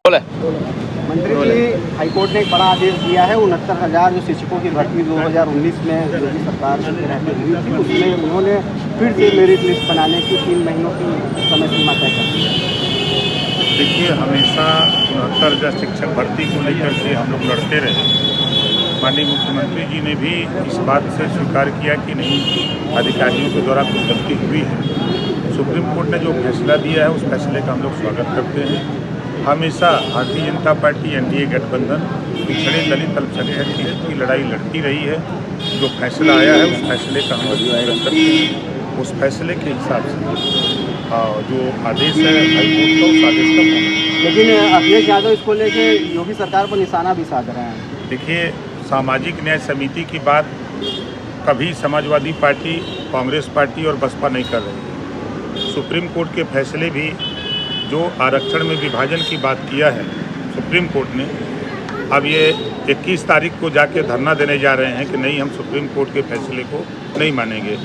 मंत्री जी, हाईकोर्ट ने एक बड़ा आदेश दिया है। 69,000 जो शिक्षकों की भर्ती 2019 में योगी सरकार के रहते हुई थी, उसमें उन्होंने फिर से मेरिट लिस्ट बनाने की 3 महीनों की समय सीमा तय कर दी है। देखिए, हमेशा 69,000 शिक्षक भर्ती को लेकर के हम लोग लड़ते रहे। माननीय मुख्यमंत्री जी ने भी इस बात से स्वीकार किया कि नहीं, अधिकारियों के द्वारा कुछ गलती हुई है। सुप्रीम कोर्ट ने जो फैसला दिया है उस फैसले का हम लोग स्वागत करते हैं। हमेशा भारतीय जनता पार्टी एनडीए गठबंधन पिछड़े दलित अल्पसंख्यक की लड़ाई लड़ती रही है। जो फैसला आया है उस फैसले का हम स्वागत करते हैं। उस फैसले के हिसाब से जो आदेश है हाईकोर्ट का, उस आदेश का पालन। लेकिन अखिलेश यादव इसको लेके योगी सरकार पर निशाना भी साध रहे हैं। देखिए, सामाजिक न्याय समिति की बात कभी समाजवादी पार्टी, कांग्रेस पार्टी और बसपा नहीं कर रही है। सुप्रीम कोर्ट के फैसले भी जो आरक्षण में विभाजन की बात किया है सुप्रीम कोर्ट ने, अब ये 21 तारीख को जाके धरना देने जा रहे हैं कि नहीं, हम सुप्रीम कोर्ट के फैसले को नहीं मानेंगे।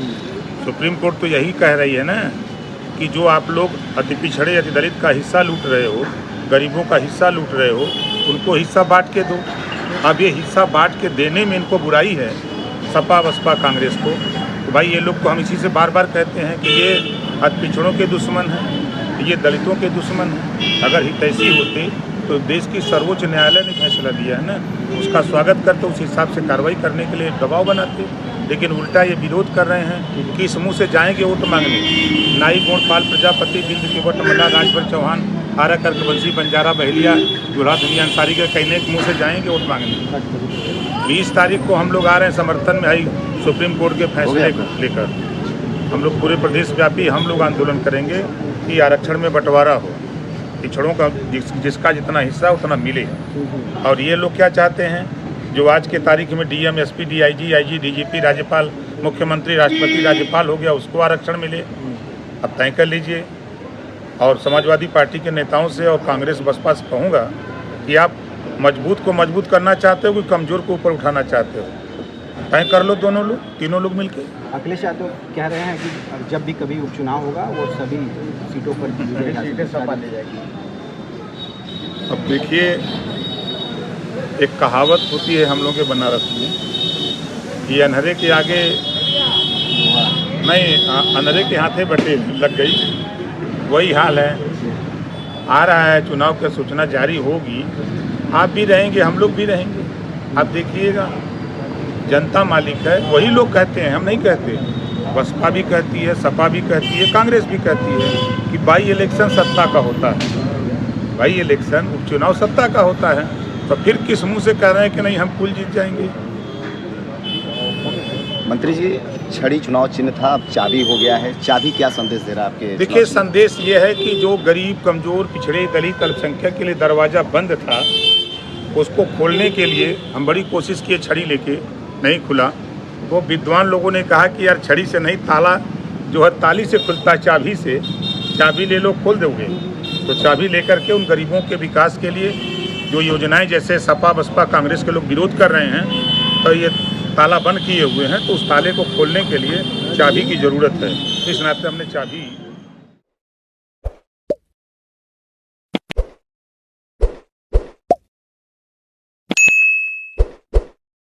सुप्रीम कोर्ट तो यही कह रही है ना कि जो आप लोग अति पिछड़े अति दलित का हिस्सा लूट रहे हो, गरीबों का हिस्सा लूट रहे हो, उनको हिस्सा बांट के दो। अब ये हिस्सा बांट के देने में इनको बुराई है, सपा बसपा कांग्रेस को। तो भाई, ये लोग को हम इसी से बार बार कहते हैं कि ये अति पिछड़ों के दुश्मन हैं, ये दलितों के दुश्मन हैं। अगर हितैषी होते तो देश की सर्वोच्च न्यायालय ने फैसला दिया है ना, उसका स्वागत करते, उस हिसाब से कार्रवाई करने के लिए दबाव बनाते। लेकिन उल्टा ये विरोध कर रहे हैं कि इस मुँह से जाएंगे वोट मांगने। नाई गोंडपाल प्रजापति बिंद केवट मल्ला राजभर चौहान आरा कर्क बंसी बंजारा बहलिया दूल्हा दुनिया अंसारी के कहने के मुँह से जाएंगे वोट मांगने। 20 तारीख को हम लोग आ रहे हैं समर्थन में आई सुप्रीम कोर्ट के फैसले को लेकर। हम लोग पूरे प्रदेश व्यापी हम लोग आंदोलन करेंगे कि आरक्षण में बंटवारा हो, पिछड़ों का जिसका जितना हिस्सा उतना मिले। और ये लोग क्या चाहते हैं, जो आज के तारीख में DM, SP, DIG, IG, DGP, राज्यपाल, मुख्यमंत्री, राष्ट्रपति, राज्यपाल हो गया, उसको आरक्षण मिले। अब तय कर लीजिए। और समाजवादी पार्टी के नेताओं से और कांग्रेस बसपा से कहूँगा कि आप मजबूत को मजबूत करना चाहते हो कि कमज़ोर को ऊपर उठाना चाहते हो, तय कर लो दोनों लोग, तीनों लोग मिलके। अखिलेश यादव कह रहे हैं कि जब भी कभी उपचुनाव होगा वो सभी सीटों पर सीटें सपा ले जाएगी। अब देखिए, एक कहावत होती है हम लोगों के बनारस में कि अंधेरे के आगे नहीं, अंधेरे के हाथे बटे लग गई। वही हाल है। आ रहा है चुनाव की सूचना जारी होगी, आप भी रहेंगे, हम लोग भी रहेंगे। आप देखिएगा, जनता मालिक है। वही लोग कहते हैं, हम नहीं कहते। बसपा भी कहती है, सपा भी कहती है, कांग्रेस भी कहती है कि बाई इलेक्शन सत्ता का होता है। बाई इलेक्शन उपचुनाव सत्ता का होता है। तो फिर किस मुंह से कह रहे हैं कि नहीं, हम कुल जीत जाएंगे। मंत्री जी, छड़ी चुनाव चिन्ह था, अब चाबी हो गया है। चाबी क्या संदेश दे रहा है आपके? देखिए, संदेश ये है कि जो गरीब, कमज़ोर, पिछड़े, दलित, अल्पसंख्यक के लिए दरवाज़ा बंद था, उसको खोलने के लिए हम बड़ी कोशिश किए, छड़ी लेके नहीं खुला। वो विद्वान लोगों ने कहा कि यार, छड़ी से नहीं, ताला जो है ताली से खुलता है, चाबी से। चाबी ले लो, खोल दोगे। तो चाबी लेकर के उन गरीबों के विकास के लिए जो योजनाएं, जैसे सपा बसपा कांग्रेस के लोग विरोध कर रहे हैं, तो ये ताला बंद किए हुए हैं, तो उस ताले को खोलने के लिए चाबी की ज़रूरत है। इस नाते हमने चाबी